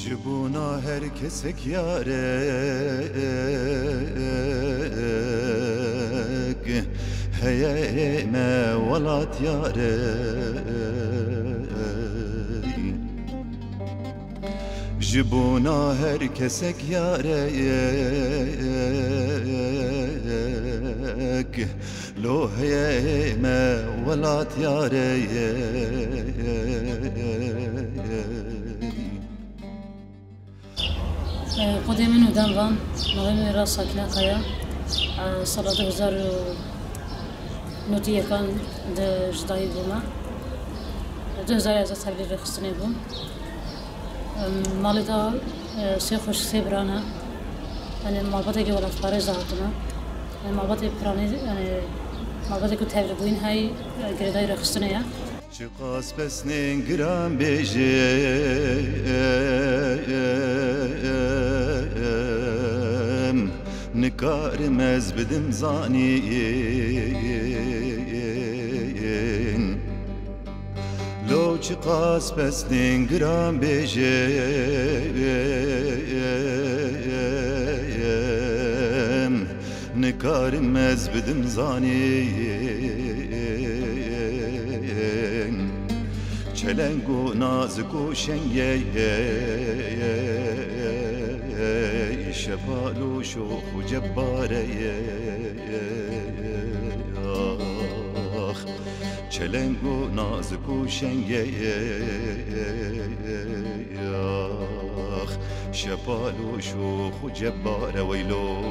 جبونا هر کسک یارک هیه ما ولات یارک جبونا هر کسک یارک لو هیه ما ولات یارک خودی من ودان وان مهم راس ساکنه خیا سال 2009 کان در جدایی بوما 2000 از تبلیغ خستنی بوم مالی دا سی خوش سی برانه یعنی مالباتی که ولات پاره زهاتنا مالباتی پرانی یعنی مالباتی که تبلیغ بوین های گردای رخصتنه یا چقاس بسنین گرام بیجی نکارم از بدم زانین لو چقاس بسنین گرام بیجیم نکارم از بدم زانین چلنگ و نازک و شنگی شفال و شوخ و جباره چلنگ و نازک و شنگی شفال و شوخ و جباره ویلو